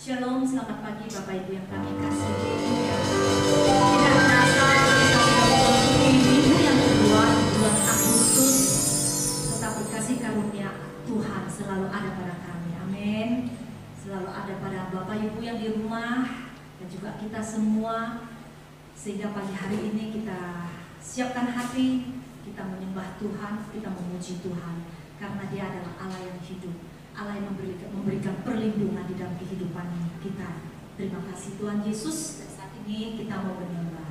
Shalom, selamat pagi Bapak Ibu yang kami kasihi. Tidak terasa kita sudah memasuki minggu yang kedua di bulan Agustus, tetapi kasih karunia Tuhan selalu ada pada kami. Amin. Selalu ada pada Bapak Ibu yang di rumah dan juga kita semua, sehingga pagi hari ini kita siapkan hati, kita menyembah Tuhan, kita memuji Tuhan, karena Dia adalah Allah yang hidup, Allah yang memberikan perlindungan di dalam kehidupan kita. Terima kasih Tuhan Yesus. Dan saat ini kita mau menyembah.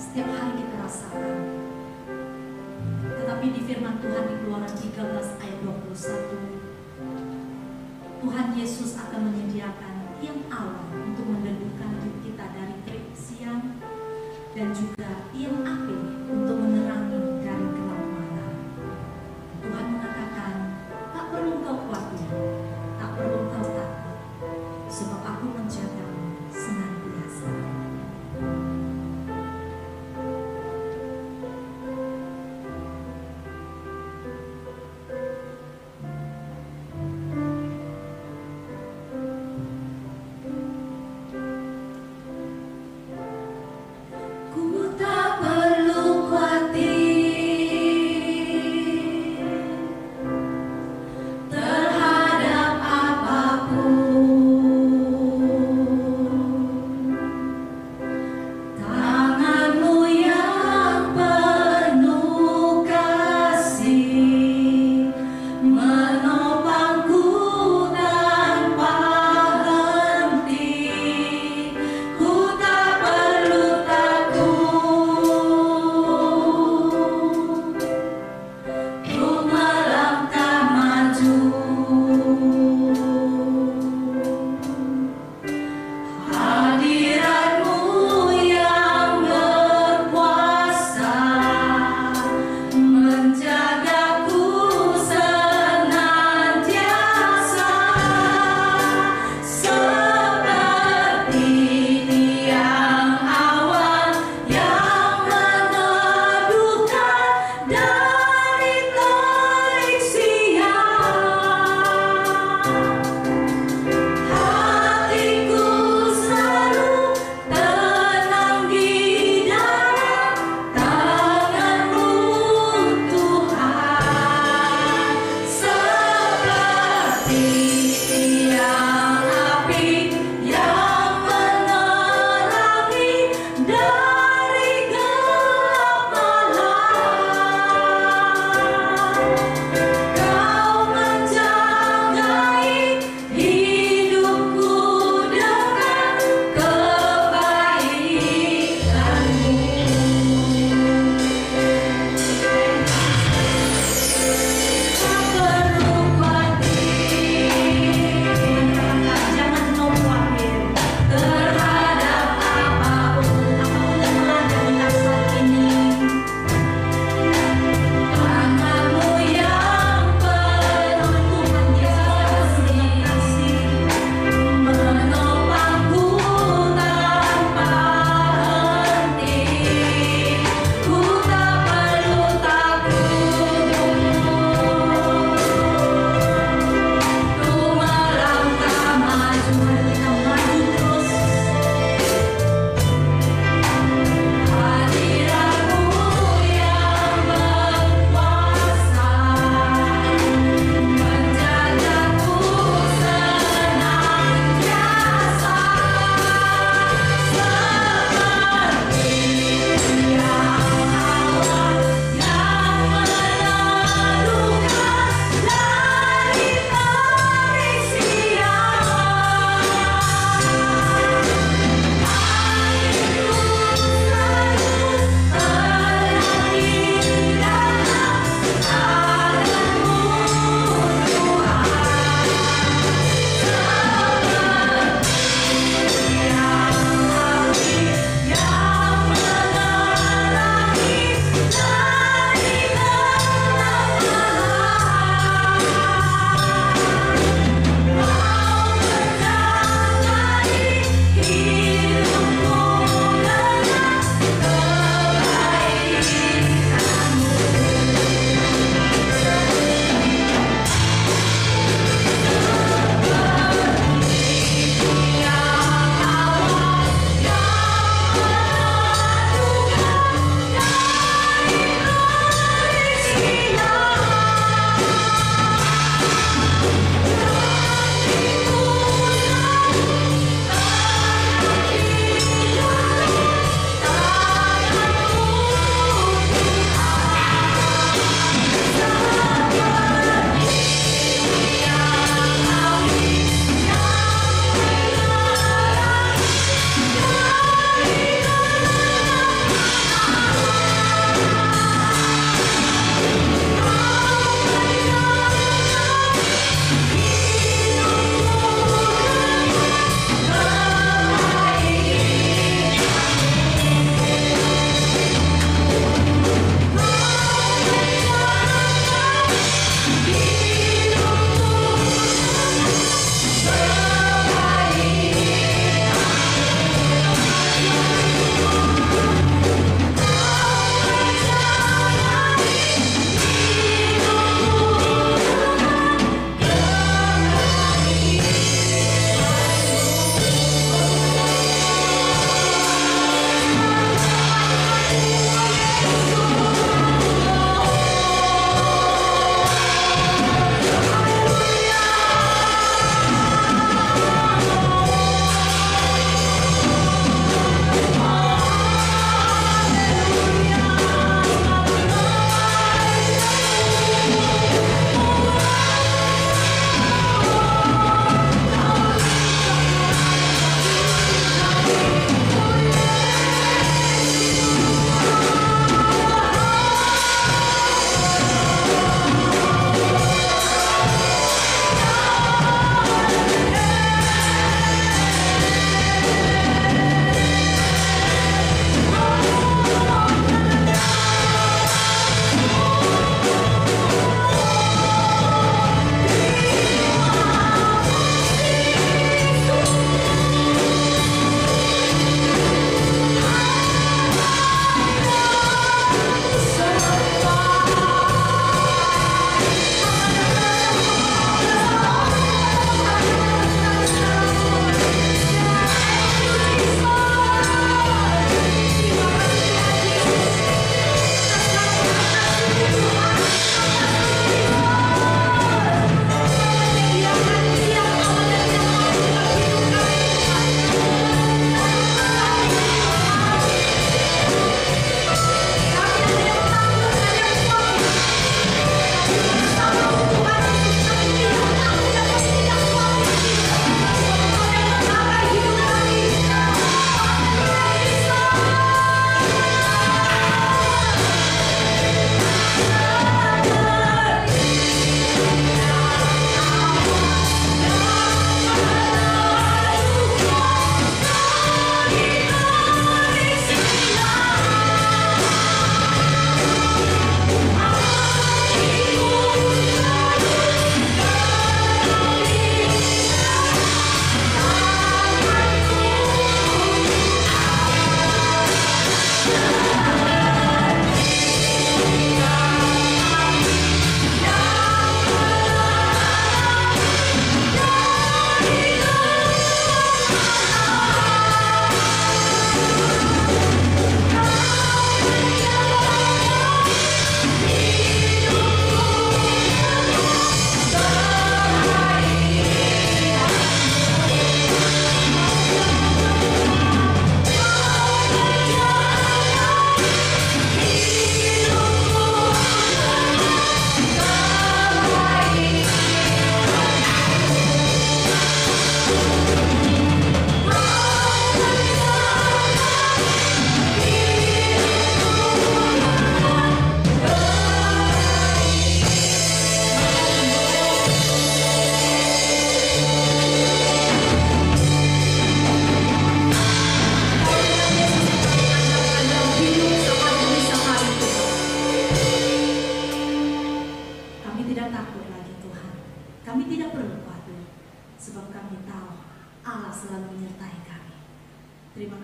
setiap hari kita rasakan. Tetapi di firman Tuhan di Keluaran 13 ayat 21, Tuhan Yesus akan menyediakan tiang awan untuk mendeduhkan kita dari terik siang, dan juga tiang api untuk menerangi dari gelap malam. Tuhan mengatakan, tak perlu kau khawatir, tak perlu kau takut, sebab aku menjagamu senantiasa. Ku tak perlu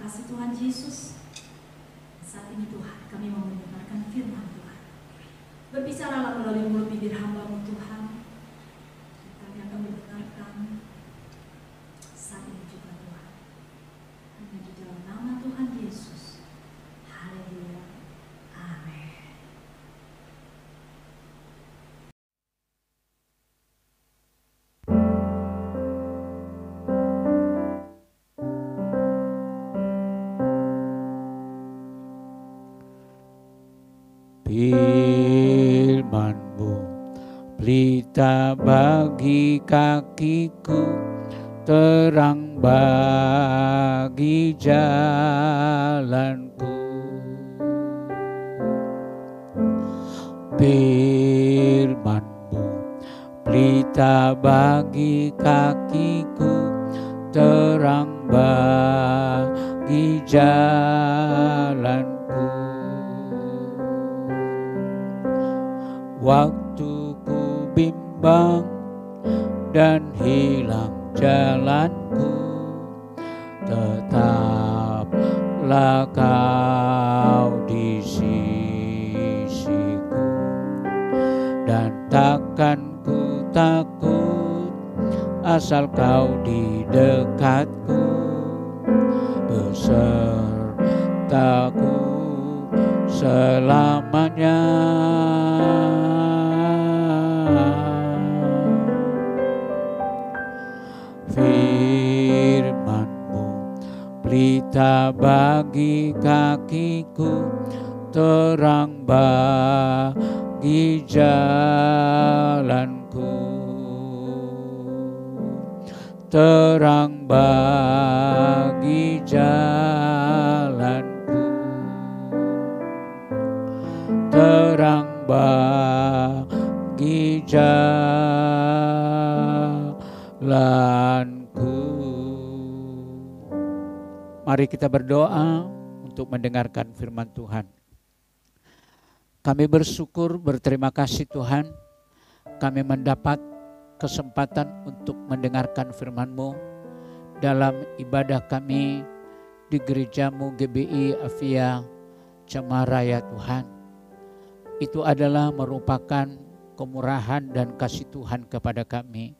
kasih Tuhan Yesus. Saat ini Tuhan, kami mau mendengarkan firman Tuhan. Berbicaralah melalui mulut bibir hamba-Mu Tuhan. Kami akan mendengarkan saat ini juga Tuhan. Hanya di dalam nama Tuhan Yesus. Haleluya. Amin. Firman-Mu pelita bagi kakiku, terang bagi jalanku. Firman-Mu pelita bagi kakiku, terang bagi jalanku. Waktu ku bimbang dan hilang jalanku, tetaplah Kau di sisiku, dan takkan ku takut asal Kau di dekatku, besertaku selamanya. Firman-Mu pelita bagi kakiku, terang bagi jalanku, terang bagi jalanku, terang bagi jalanku. Mari kita berdoa untuk mendengarkan firman Tuhan. Kami bersyukur, berterima kasih Tuhan, kami mendapat kesempatan untuk mendengarkan firman-Mu dalam ibadah kami di gereja-Mu GBI Avia Cemara ya Tuhan. Itu adalah merupakan kemurahan dan kasih Tuhan kepada kami.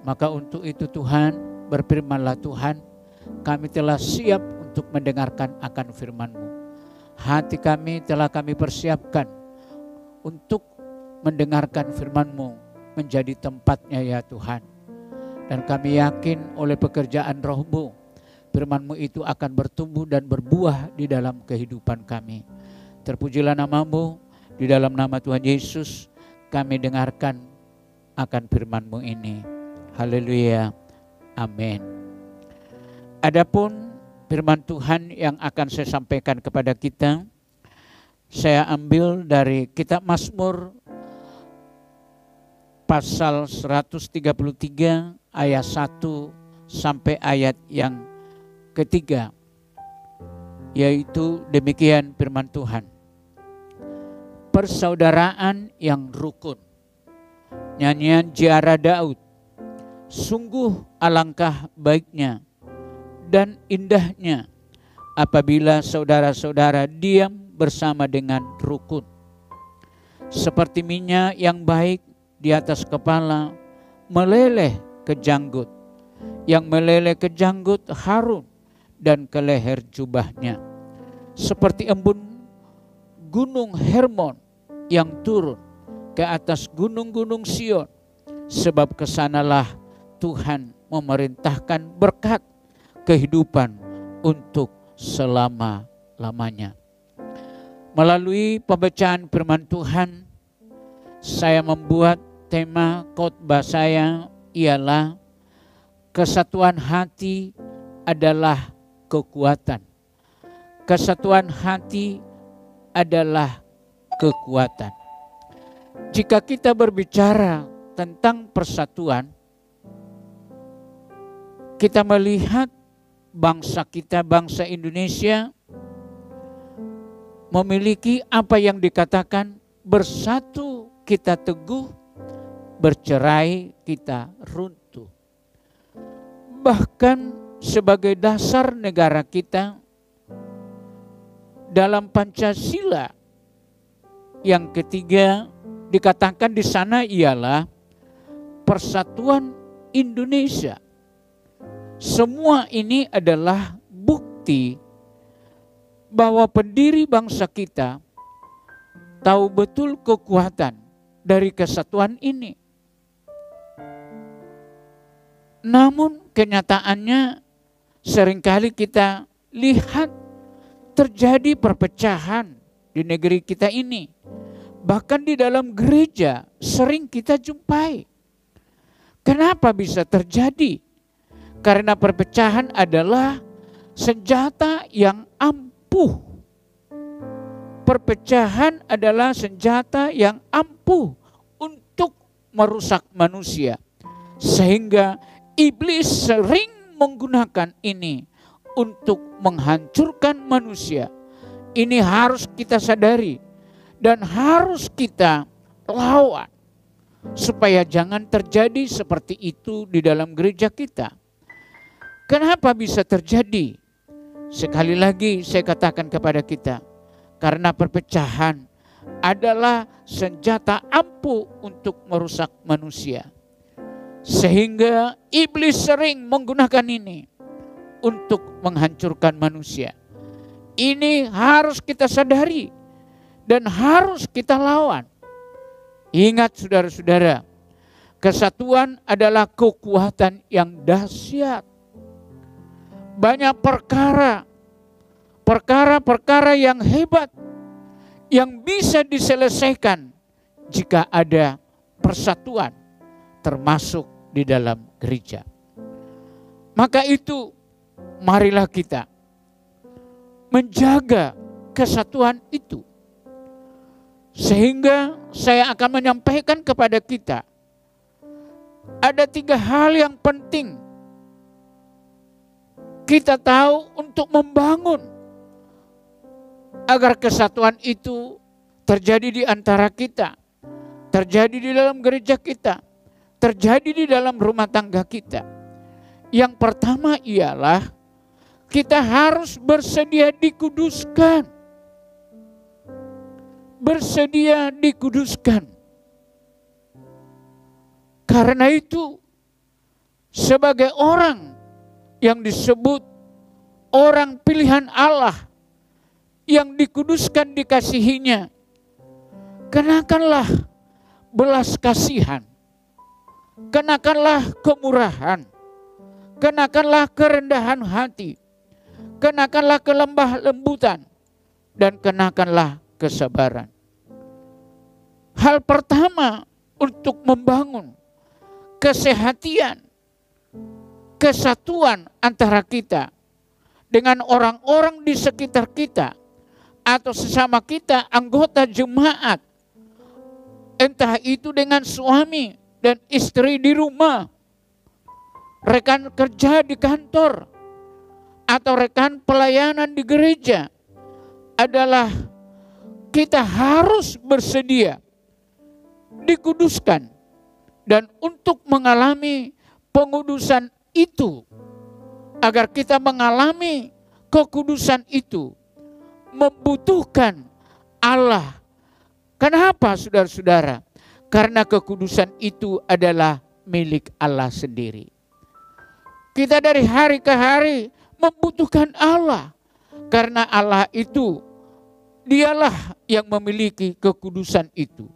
Maka untuk itu Tuhan, berfirmanlah Tuhan, kami telah siap untuk mendengarkan akan firman-Mu. Hati kami telah kami persiapkan untuk mendengarkan firman-Mu menjadi tempatnya ya Tuhan. Dan kami yakin oleh pekerjaan Roh-Mu, firman-Mu itu akan bertumbuh dan berbuah di dalam kehidupan kami. Terpujilah nama-Mu, di dalam nama Tuhan Yesus kami dengarkan akan firman-Mu ini. Haleluya. Amin. Adapun firman Tuhan yang akan saya sampaikan kepada kita, saya ambil dari kitab Mazmur pasal 133 ayat 1 sampai ayat yang ketiga, yaitu demikian firman Tuhan. Persaudaraan yang rukun. Nyanyian Ziarah Daud. Sungguh alangkah baiknya dan indahnya apabila saudara-saudara diam bersama dengan rukun. Seperti minyak yang baik di atas kepala meleleh ke janggut, yang meleleh ke janggut Harun dan ke leher jubahnya. Seperti embun gunung Hermon yang turun ke atas gunung-gunung Sion, sebab kesanalah Tuhan memerintahkan berkat kehidupan untuk selama-lamanya. Melalui pembacaan firman Tuhan, saya membuat tema khotbah saya ialah kesatuan hati adalah kekuatan. Kesatuan hati adalah kekuatan. Jika kita berbicara tentang persatuan, kita melihat bangsa kita, bangsa Indonesia memiliki apa yang dikatakan bersatu kita teguh, bercerai kita runtuh. Bahkan sebagai dasar negara kita dalam Pancasila yang ketiga dikatakan di sana ialah Persatuan Indonesia. Semua ini adalah bukti bahwa pendiri bangsa kita tahu betul kekuatan dari kesatuan ini. Namun kenyataannya seringkali kita lihat terjadi perpecahan di negeri kita ini. Bahkan di dalam gereja sering kita jumpai. Kenapa bisa terjadi? Karena perpecahan adalah senjata yang ampuh. Perpecahan adalah senjata yang ampuh untuk merusak manusia. Sehingga iblis sering menggunakan ini untuk menghancurkan manusia. Ini harus kita sadari dan harus kita lawan supaya jangan terjadi seperti itu di dalam gereja kita. Kenapa bisa terjadi? Sekali lagi saya katakan kepada kita, karena perpecahan adalah senjata ampuh untuk merusak manusia. Sehingga iblis sering menggunakan ini untuk menghancurkan manusia. Ini harus kita sadari dan harus kita lawan. Ingat saudara-saudara, kesatuan adalah kekuatan yang dahsyat. Banyak perkara yang hebat yang bisa diselesaikan jika ada persatuan, termasuk di dalam gereja. Maka itu marilah kita menjaga kesatuan itu. Sehingga saya akan menyampaikan kepada kita, ada 3 hal yang penting kita tahu untuk membangun agar kesatuan itu terjadi di antara kita, terjadi di dalam gereja kita, terjadi di dalam rumah tangga kita. Yang pertama ialah kita harus bersedia dikuduskan. Bersedia dikuduskan. Karena itu sebagai orang yang disebut orang pilihan Allah yang dikuduskan dikasihinya, kenakanlah belas kasihan, kenakanlah kemurahan, kenakanlah kerendahan hati, kenakanlah kelembah lembutan, dan kenakanlah kesabaran. Hal pertama untuk membangun kesehatan, kesatuan antara kita dengan orang-orang di sekitar kita atau sesama kita anggota jemaat, entah itu dengan suami dan istri di rumah, rekan kerja di kantor, atau rekan pelayanan di gereja, adalah kita harus bersedia dikuduskan. Dan untuk mengalami pengudusan itu, agar kita mengalami kekudusan itu, membutuhkan Allah. Kenapa saudara-saudara? Karena kekudusan itu adalah milik Allah sendiri. Kita dari hari ke hari membutuhkan Allah. Karena Allah itu, dialah yang memiliki kekudusan itu.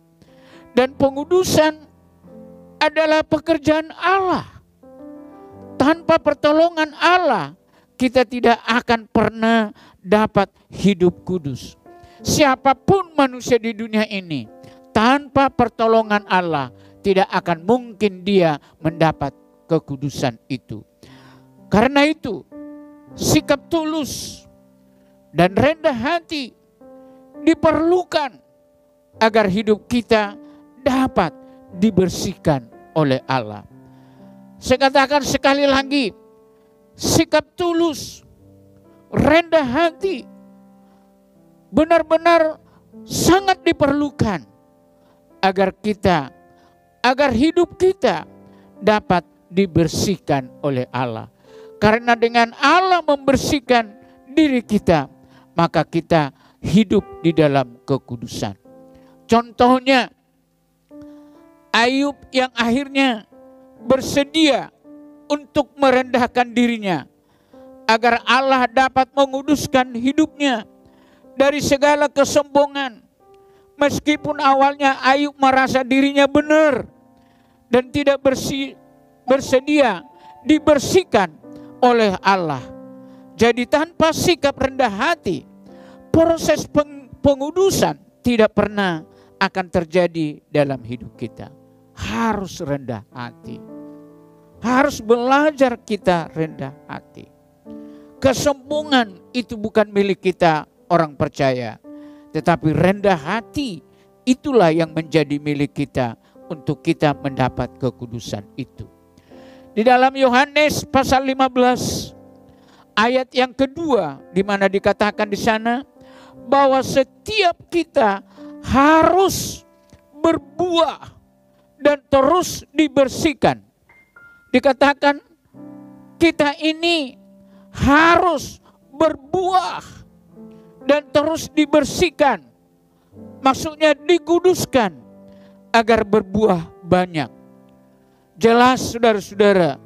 Dan pengudusan adalah pekerjaan Allah. Tanpa pertolongan Allah, kita tidak akan pernah dapat hidup kudus. Siapapun manusia di dunia ini, tanpa pertolongan Allah, tidak akan mungkin dia mendapat kekudusan itu. Karena itu, sikap tulus dan rendah hati diperlukan agar hidup kita dapat dibersihkan oleh Allah. Saya katakan sekali lagi, sikap tulus, rendah hati benar-benar sangat diperlukan agar hidup kita dapat dibersihkan oleh Allah. Karena dengan Allah membersihkan diri kita, maka kita hidup di dalam kekudusan. Contohnya Ayub yang akhirnya bersedia untuk merendahkan dirinya agar Allah dapat menguduskan hidupnya dari segala kesombongan. Meskipun awalnya Ayub merasa dirinya benar dan tidak bersedia dibersihkan oleh Allah. Jadi tanpa sikap rendah hati, proses pengudusan tidak pernah akan terjadi dalam hidup kita. Harus rendah hati. Harus belajar kita rendah hati. Kesombongan itu bukan milik kita orang percaya. Tetapi rendah hati itulah yang menjadi milik kita untuk kita mendapat kekudusan itu. Di dalam Yohanes pasal 15 ayat yang kedua, di mana dikatakan di sana bahwa setiap kita harus berbuah dan terus dibersihkan. Dikatakan kita ini harus berbuah dan terus dibersihkan. Maksudnya dikuduskan agar berbuah banyak. Jelas saudara-saudara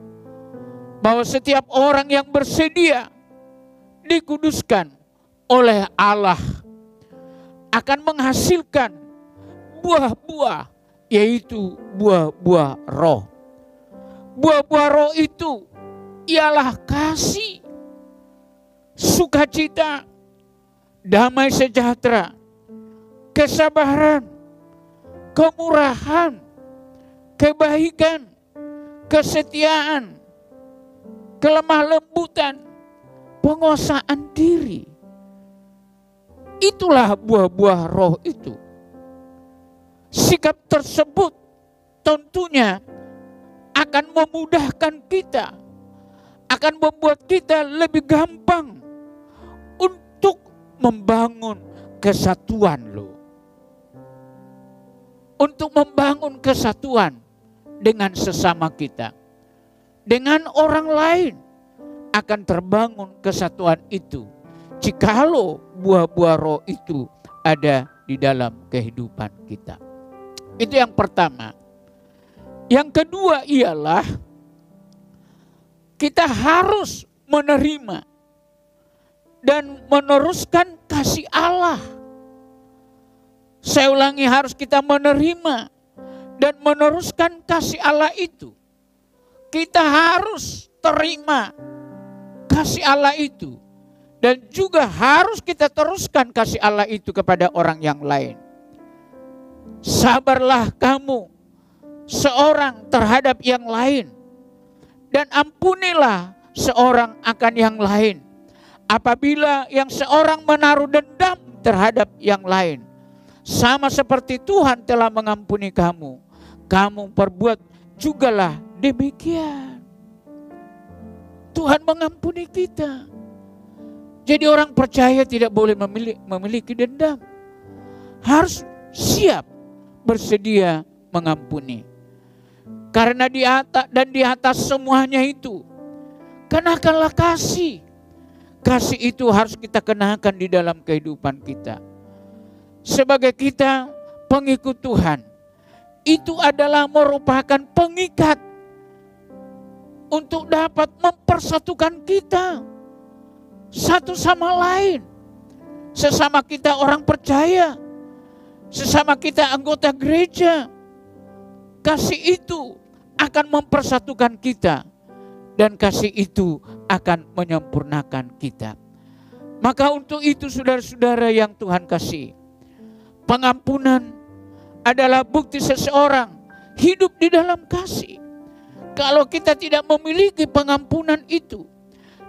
bahwa setiap orang yang bersedia dikuduskan oleh Allah akan menghasilkan buah-buah, yaitu buah-buah roh. Buah-buah roh itu ialah kasih, sukacita, damai sejahtera, kesabaran, kemurahan, kebaikan, kesetiaan, kelemah lembutan, penguasaan diri. Itulah buah-buah roh itu. Sikap tersebut tentunya akan memudahkan kita, akan membuat kita lebih gampang untuk membangun kesatuan loh. Untuk membangun kesatuan dengan sesama kita. Dengan orang lain akan terbangun kesatuan itu. Jikalau buah-buah roh itu ada di dalam kehidupan kita. Itu yang pertama. Yang kedua ialah kita harus menerima dan meneruskan kasih Allah. Saya ulangi, harus kita menerima dan meneruskan kasih Allah itu. Kita harus terima kasih Allah itu. Dan juga harus kita teruskan kasih Allah itu kepada orang yang lain. Sabarlah kamu seorang terhadap yang lain. Dan ampunilah seorang akan yang lain. Apabila yang seorang menaruh dendam terhadap yang lain. Sama seperti Tuhan telah mengampuni kamu, kamu perbuat jugalah demikian. Tuhan mengampuni kita. Jadi orang percaya tidak boleh memiliki dendam. Harus siap bersedia mengampuni. Karena di atas semuanya itu, kenakanlah kasih. Kasih itu harus kita kenakan di dalam kehidupan kita. Sebagai kita pengikut Tuhan, itu adalah merupakan pengikat untuk dapat mempersatukan kita satu sama lain. Sesama kita orang percaya, sesama kita anggota gereja. Kasih itu akan mempersatukan kita dan kasih itu akan menyempurnakan kita. Maka untuk itu saudara-saudara yang Tuhan kasih, pengampunan adalah bukti seseorang hidup di dalam kasih. Kalau kita tidak memiliki pengampunan itu,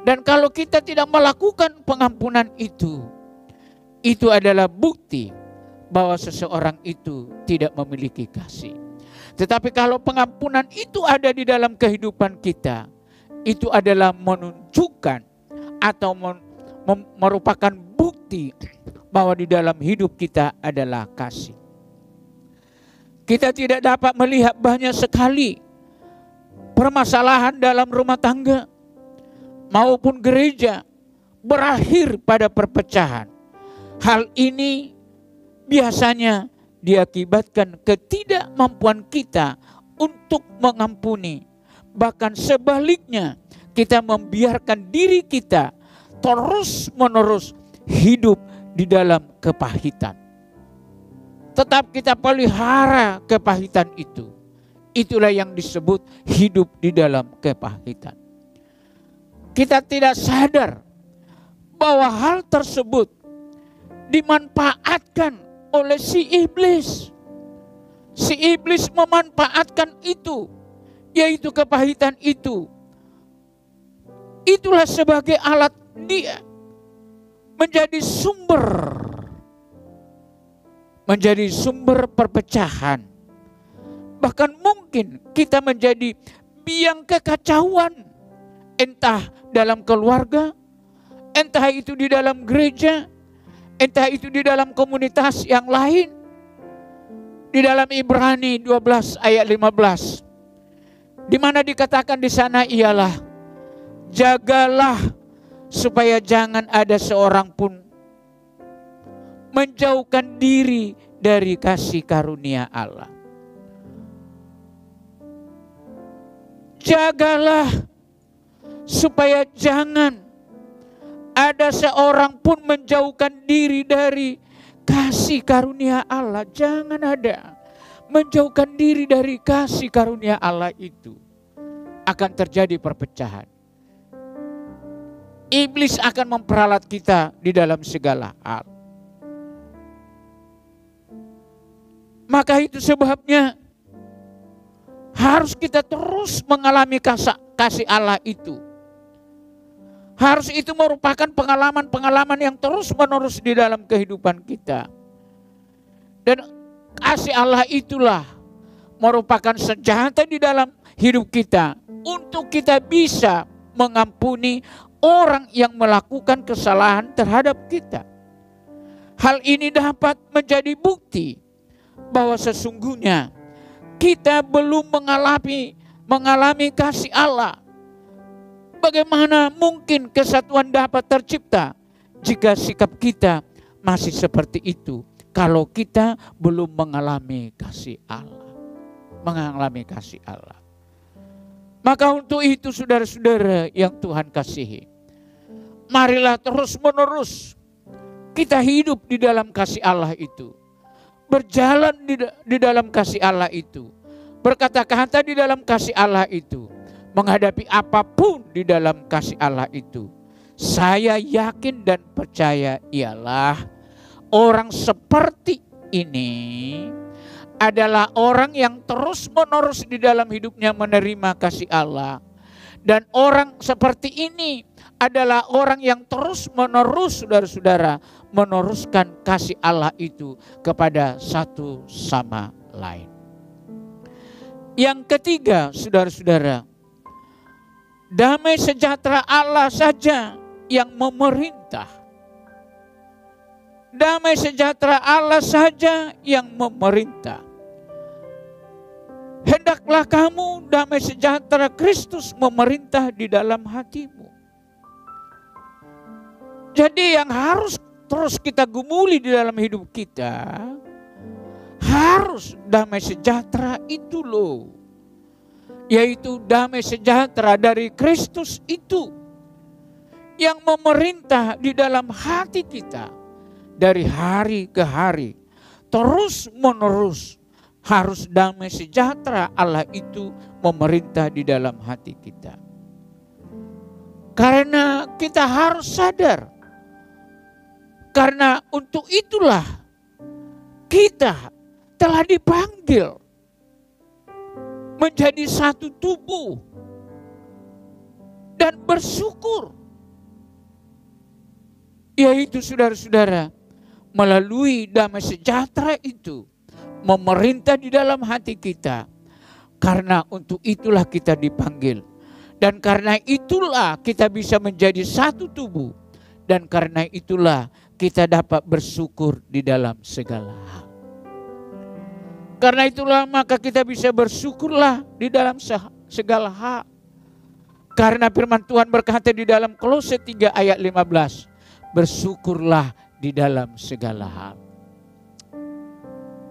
dan kalau kita tidak melakukan pengampunan itu adalah bukti bahwa seseorang itu tidak memiliki kasih. Tetapi kalau pengampunan itu ada di dalam kehidupan kita, itu adalah menunjukkan atau merupakan bukti bahwa di dalam hidup kita adalah kasih. Kita tidak dapat melihat banyak sekali permasalahan dalam rumah tangga. maupun gereja berakhir pada perpecahan. Hal ini biasanya diakibatkan ketidakmampuan kita untuk mengampuni. Bahkan sebaliknya, kita membiarkan diri kita terus-menerus hidup di dalam kepahitan. Tetap kita pelihara kepahitan itu. Itulah yang disebut hidup di dalam kepahitan. Kita tidak sadar bahwa hal tersebut dimanfaatkan oleh si iblis. Si iblis memanfaatkan itu, yaitu kepahitan itu. Itulah sebagai alat dia menjadi sumber perpecahan. Bahkan mungkin kita menjadi biang kekacauan, entah dalam keluarga, entah itu di dalam gereja, entah itu di dalam komunitas yang lain. Di dalam Ibrani 12 ayat 15, di mana dikatakan di sana ialah, jagalah supaya jangan ada seorang pun menjauhkan diri dari kasih karunia Allah. Jagalah supaya jangan ada seorang pun menjauhkan diri dari kasih karunia Allah. Jangan ada menjauhkan diri dari kasih karunia Allah itu. Akan terjadi perpecahan. Iblis akan memperalat kita di dalam segala hal. Maka itu sebabnya harus kita terus mengalami kasih Allah itu. Harus itu merupakan pengalaman-pengalaman yang terus-menerus di dalam kehidupan kita. Dan kasih Allah itulah merupakan senjata di dalam hidup kita untuk kita bisa mengampuni orang yang melakukan kesalahan terhadap kita. Hal ini dapat menjadi bukti bahwa sesungguhnya kita belum mengalami kasih Allah. Bagaimana mungkin kesatuan dapat tercipta jika sikap kita masih seperti itu, kalau kita belum mengalami kasih Allah. Maka untuk itu saudara-saudara yang Tuhan kasihi, marilah terus-menerus kita hidup di dalam kasih Allah itu. Berjalan di dalam kasih Allah itu. Berkata-kata di dalam kasih Allah itu. Menghadapi apapun di dalam kasih Allah itu. Saya yakin dan percaya ialah orang seperti ini adalah orang yang terus-menerus di dalam hidupnya menerima kasih Allah. Dan orang seperti ini adalah orang yang terus-menerus, saudara-saudara, meneruskan kasih Allah itu kepada satu sama lain. Yang ketiga, saudara-saudara, damai sejahtera Allah saja yang memerintah. Damai sejahtera Allah saja yang memerintah. Hendaklah kamu damai sejahtera Kristus memerintah di dalam hatimu. Jadi yang harus terus kita gumuli di dalam hidup kita, harus damai sejahtera itu loh. Yaitu damai sejahtera dari Kristus itu yang memerintah di dalam hati kita dari hari ke hari. Terus menerus harus damai sejahtera Allah itu memerintah di dalam hati kita. Karena kita harus sadar, karena untuk itulah kita telah dipanggil menjadi satu tubuh dan bersyukur. Yaitu saudara-saudara, melalui damai sejahtera itu memerintah di dalam hati kita. Karena untuk itulah kita dipanggil. Dan karena itulah kita bisa menjadi satu tubuh. Dan karena itulah kita dapat bersyukur di dalam segala hal. Karena itulah maka kita bisa bersyukurlah di dalam segala hal. Karena firman Tuhan berkata di dalam Kolose 3 ayat 15, bersyukurlah di dalam segala hal.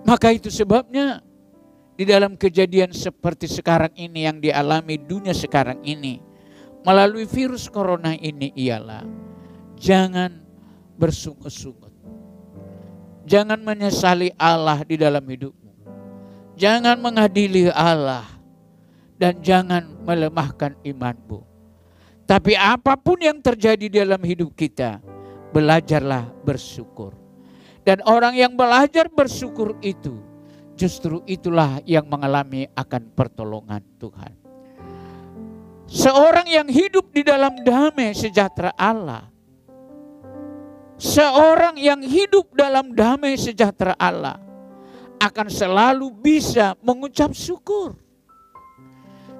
Maka itu sebabnya di dalam kejadian seperti sekarang ini yang dialami dunia sekarang ini melalui virus corona ini ialah jangan bersungut-sungut. Jangan menyesali Allah di dalam hidupmu. Jangan mengadili Allah. Dan jangan melemahkan imanmu. Tapi apapun yang terjadi dalam hidup kita, belajarlah bersyukur. Dan orang yang belajar bersyukur itu, justru itulah yang mengalami akan pertolongan Tuhan. Seorang yang hidup di dalam damai sejahtera Allah, seorang yang hidup dalam damai sejahtera Allah akan selalu bisa mengucap syukur.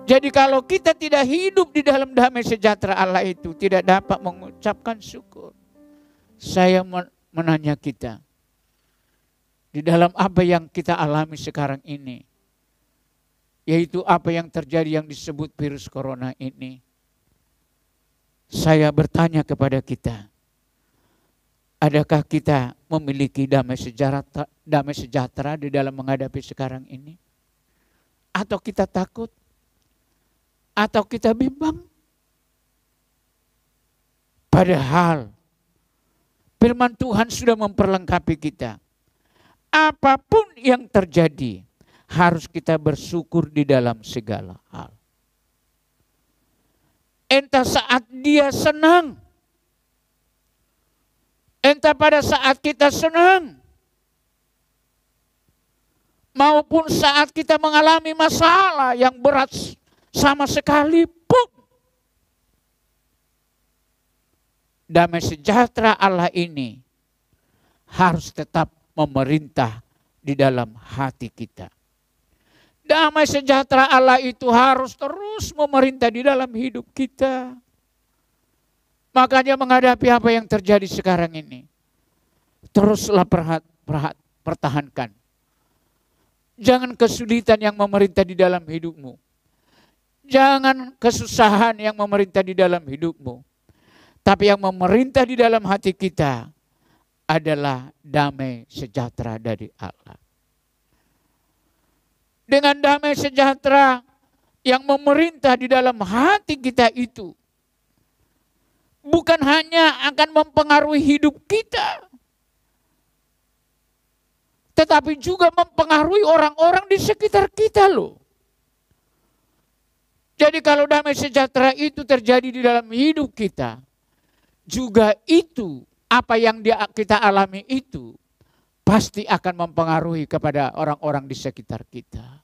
Jadi kalau kita tidak hidup di dalam damai sejahtera Allah itu, tidak dapat mengucapkan syukur. Saya menanya kita, di dalam apa yang kita alami sekarang ini, yaitu apa yang terjadi yang disebut virus corona ini, saya bertanya kepada kita, adakah kita memiliki damai sejahtera di dalam menghadapi sekarang ini? Atau kita takut? Atau kita bimbang? Padahal firman Tuhan sudah memperlengkapi kita. Apapun yang terjadi harus kita bersyukur di dalam segala hal. Entah saat dia senang, entah pada saat kita senang, maupun saat kita mengalami masalah yang berat sama sekalipun, damai sejahtera Allah ini harus tetap memerintah di dalam hati kita. Damai sejahtera Allah itu harus terus memerintah di dalam hidup kita. Makanya menghadapi apa yang terjadi sekarang ini, teruslah pertahankan. Jangan kesulitan yang memerintah di dalam hidupmu. Jangan kesusahan yang memerintah di dalam hidupmu. Tapi yang memerintah di dalam hati kita adalah damai sejahtera dari Allah. Dengan damai sejahtera yang memerintah di dalam hati kita itu, bukan hanya akan mempengaruhi hidup kita, tetapi juga mempengaruhi orang-orang di sekitar kita loh. Jadi kalau damai sejahtera itu terjadi di dalam hidup kita, juga itu apa yang kita alami itu pasti akan mempengaruhi kepada orang-orang di sekitar kita.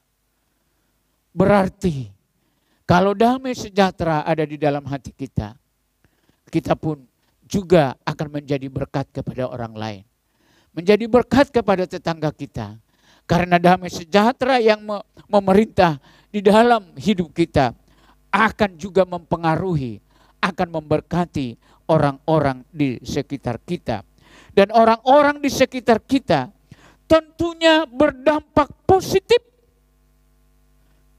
Berarti kalau damai sejahtera ada di dalam hati kita, kita pun juga akan menjadi berkat kepada orang lain. Menjadi berkat kepada tetangga kita. Karena damai sejahtera yang memerintah di dalam hidup kita akan juga mempengaruhi, akan memberkati orang-orang di sekitar kita. Dan orang-orang di sekitar kita tentunya berdampak positif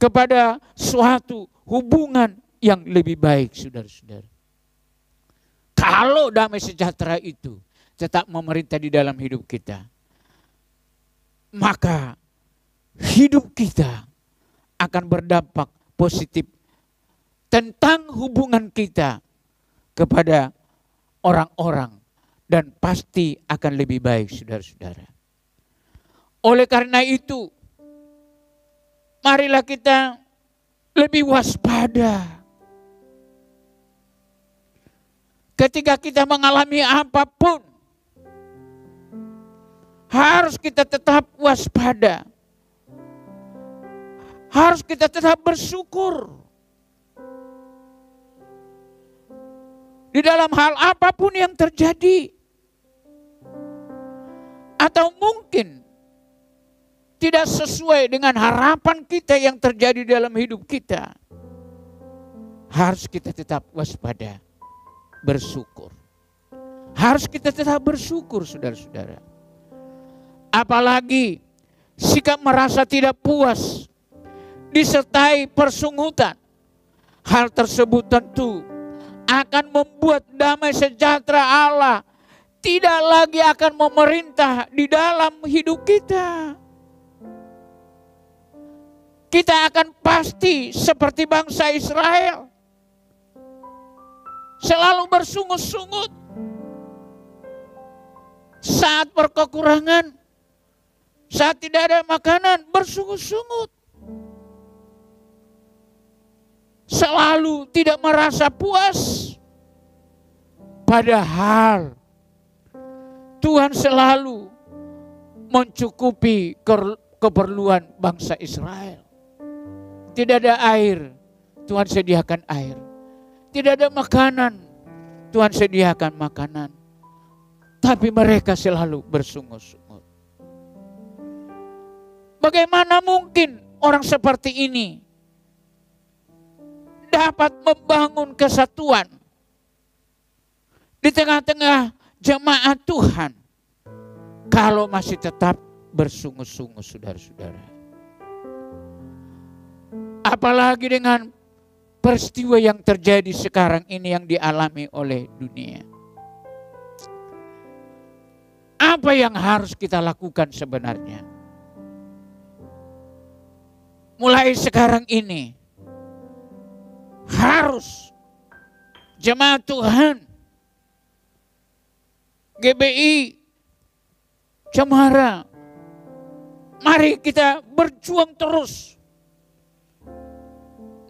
kepada suatu hubungan yang lebih baik, saudara-saudara. Kalau damai sejahtera itu tetap memerintah di dalam hidup kita, maka hidup kita akan berdampak positif tentang hubungan kita kepada orang-orang dan pasti akan lebih baik, saudara-saudara. Oleh karena itu, marilah kita lebih waspada. Ketika kita mengalami apapun, harus kita tetap waspada. Harus kita tetap bersyukur. Di dalam hal apapun yang terjadi. Atau mungkin tidak sesuai dengan harapan kita yang terjadi dalam hidup kita. Harus kita tetap waspada, bersyukur. Harus kita tetap bersyukur, saudara-saudara. Apalagi sikap merasa tidak puas disertai persungutan Hal tersebut tentu akan membuat damai sejahtera Allah tidak lagi akan memerintah di dalam hidup kita. Kita akan pasti seperti bangsa Israel, selalu bersungut-sungut saat berkekurangan, saat tidak ada makanan, bersungut-sungut. Selalu tidak merasa puas. Padahal Tuhan selalu mencukupi keperluan bangsa Israel. Tidak ada air, Tuhan sediakan air. Tidak ada makanan, Tuhan sediakan makanan. Tapi mereka selalu bersungut-sungut. Bagaimana mungkin orang seperti ini dapat membangun kesatuan di tengah-tengah jemaat Tuhan kalau masih tetap bersungut-sungut, saudara-saudara? Apalagi dengan peristiwa yang terjadi sekarang ini yang dialami oleh dunia. Apa yang harus kita lakukan sebenarnya? Mulai sekarang ini harus jemaat Tuhan, GBI, Cemara, mari kita berjuang terus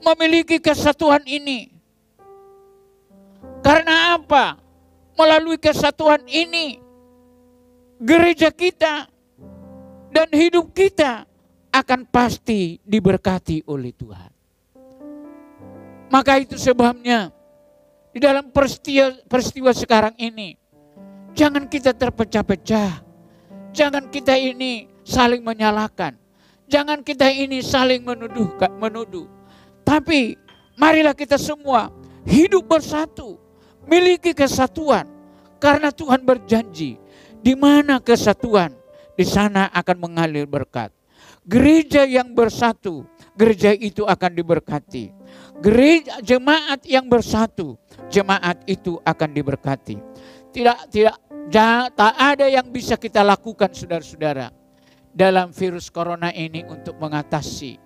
memiliki kesatuan ini. Karena apa? Melalui kesatuan ini, gereja kita dan hidup kita akan pasti diberkati oleh Tuhan. Maka itu sebabnya di dalam peristiwa sekarang ini, jangan kita terpecah-pecah. Jangan kita ini saling menyalahkan. Jangan kita ini saling menuduh. Tapi marilah kita semua hidup bersatu, miliki kesatuan. Karena Tuhan berjanji, di mana kesatuan, di sana akan mengalir berkat. Gereja yang bersatu, gereja itu akan diberkati. Gereja jemaat yang bersatu, jemaat itu akan diberkati. Tak ada yang bisa kita lakukan, saudara-saudara, dalam virus corona ini untuk mengatasi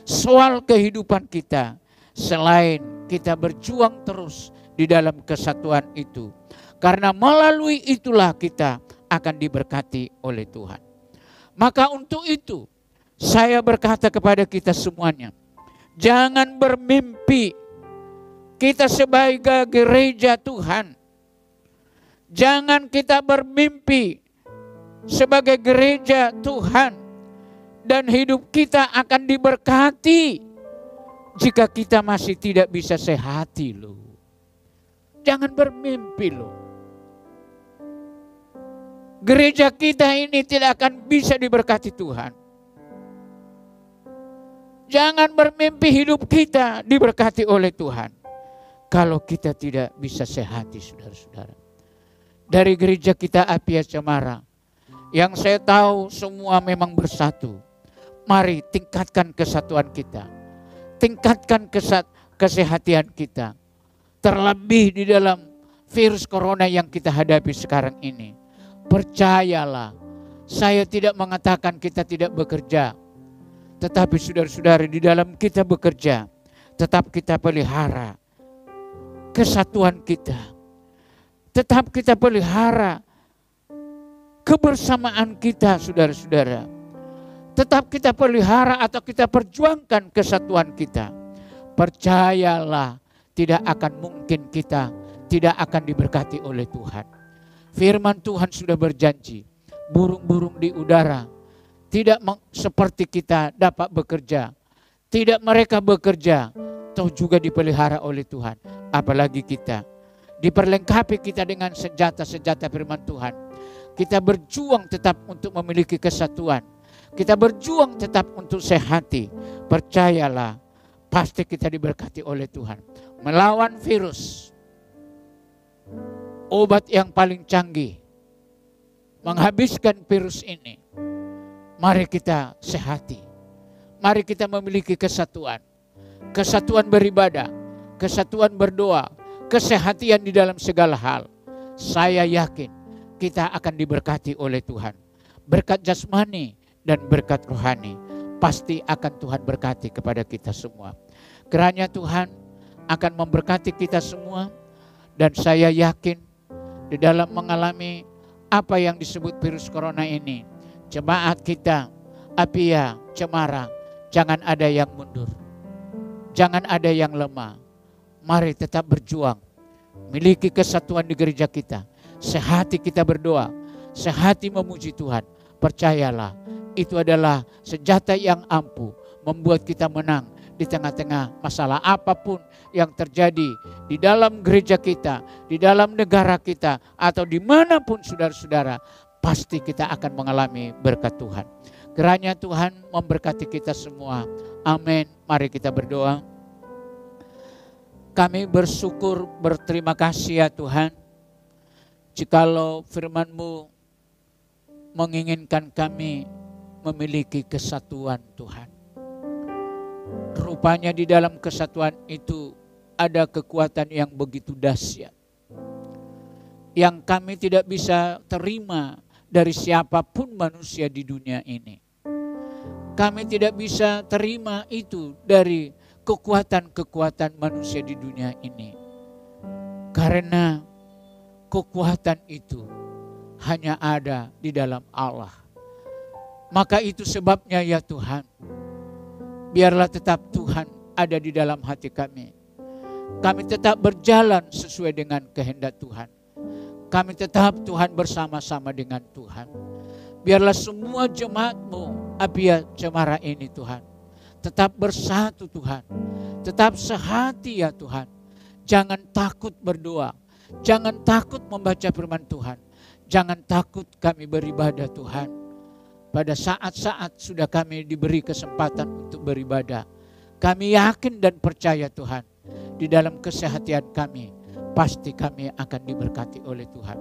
soal kehidupan kita selain kita berjuang terus di dalam kesatuan itu. Karena melalui itulah kita akan diberkati oleh Tuhan. Maka untuk itu saya berkata kepada kita semuanya, jangan bermimpi kita sebagai gereja Tuhan. Jangan kita bermimpi sebagai gereja Tuhan dan hidup kita akan diberkati jika kita masih tidak bisa sehati loh. Jangan bermimpi loh. Gereja kita ini tidak akan bisa diberkati Tuhan. Jangan bermimpi hidup kita diberkati oleh Tuhan kalau kita tidak bisa sehati, saudara-saudara. Dari gereja kita Apia Cemara, yang saya tahu semua memang bersatu. Mari tingkatkan kesatuan kita. Tingkatkan kesehatan kita. Terlebih di dalam virus corona yang kita hadapi sekarang ini. Percayalah, saya tidak mengatakan kita tidak bekerja. Tetapi saudara-saudara, di dalam kita bekerja, tetap kita pelihara kesatuan kita. Tetap kita pelihara kebersamaan kita, saudara-saudara. Tetap kita pelihara atau kita perjuangkan kesatuan kita. Percayalah, tidak akan mungkin kita tidak akan diberkati oleh Tuhan. Firman Tuhan sudah berjanji, burung-burung di udara tidak seperti kita dapat bekerja. Tidak mereka bekerja, toh juga dipelihara oleh Tuhan. Apalagi kita. Diperlengkapi kita dengan senjata-senjata firman Tuhan. Kita berjuang tetap untuk memiliki kesatuan. Kita berjuang tetap untuk sehati. Percayalah, pasti kita diberkati oleh Tuhan. Melawan virus. Obat yang paling canggih. Menghabiskan virus ini. Mari kita sehati. Mari kita memiliki kesatuan. Kesatuan beribadah. kesatuan berdoa, kesehatan di dalam segala hal. Saya yakin kita akan diberkati oleh Tuhan. Berkat jasmani dan berkat rohani pasti akan Tuhan berkati kepada kita semua. Kiranya Tuhan akan memberkati kita semua, dan saya yakin di dalam mengalami apa yang disebut virus corona ini, jemaat kita, Apia, Cemara, jangan ada yang mundur, jangan ada yang lemah. Mari tetap berjuang, miliki kesatuan di gereja kita, sehati kita berdoa, sehati memuji Tuhan. Percayalah, itu adalah senjata yang ampuh membuat kita menang di tengah-tengah masalah apapun yang terjadi di dalam gereja kita, di dalam negara kita, atau dimanapun saudara-saudara, pasti kita akan mengalami berkat Tuhan. Kiranya Tuhan memberkati kita semua. Amin. Mari kita berdoa. Kami bersyukur, berterima kasih ya Tuhan, jikalau firman-Mu menginginkan kami memiliki kesatuan Tuhan. Rupanya di dalam kesatuan itu ada kekuatan yang begitu dahsyat, yang kami tidak bisa terima dari siapapun manusia di dunia ini. Kami tidak bisa terima itu dari kekuatan-kekuatan manusia di dunia ini. Karena kekuatan itu hanya ada di dalam Allah. Maka itu sebabnya ya Tuhan, biarlah tetap Tuhan ada di dalam hati kami. Kami tetap berjalan sesuai dengan kehendak Tuhan. Kami tetap Tuhan bersama-sama dengan Tuhan. Biarlah semua jemaat-Mu, Apia Cemara ini Tuhan, tetap bersatu Tuhan. Tetap sehati ya Tuhan. Jangan takut berdoa. Jangan takut membaca firman Tuhan. Jangan takut kami beribadah Tuhan. Pada saat-saat sudah kami diberi kesempatan untuk beribadah, kami yakin dan percaya Tuhan, di dalam kesehatan kami, pasti kami akan diberkati oleh Tuhan.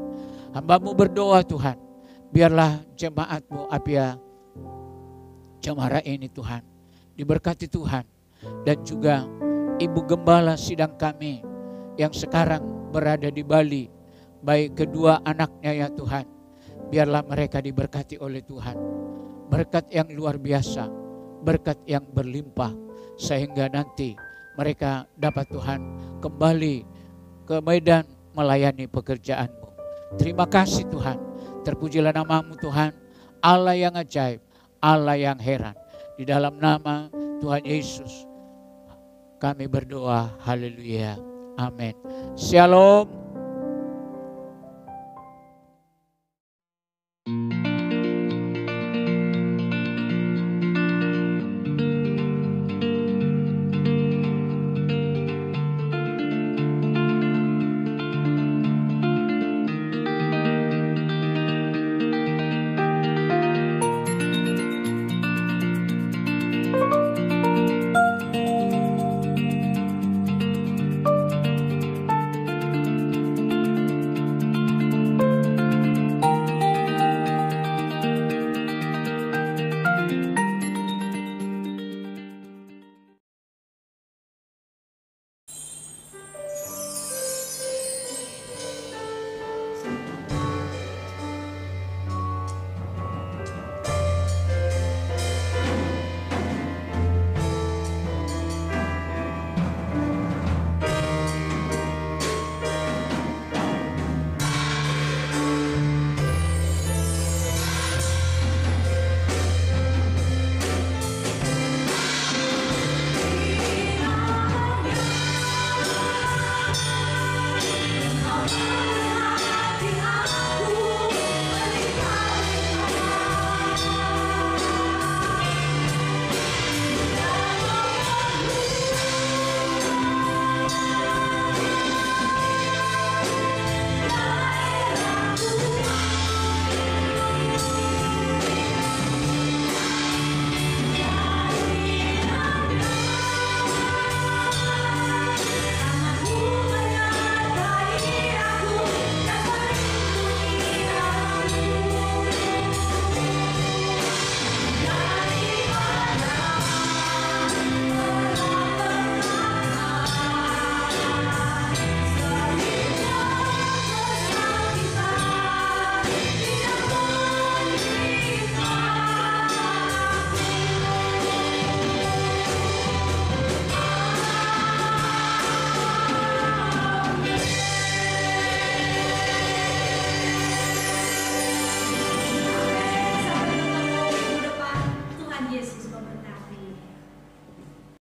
Hamba-Mu berdoa Tuhan, biarlah jemaat-Mu Apia Cemara ini Tuhan, diberkati Tuhan. Dan juga Ibu Gembala sidang kami yang sekarang berada di Bali, baik kedua anaknya ya Tuhan, biarlah mereka diberkati oleh Tuhan. Berkat yang luar biasa, berkat yang berlimpah, sehingga nanti mereka dapat Tuhan kembali ke medan melayani pekerjaan-Mu. Terima kasih Tuhan, terpujilah nama-Mu Tuhan, Allah yang ajaib, Allah yang heran. Di dalam nama Tuhan Yesus kami berdoa, haleluya, amin. Shalom.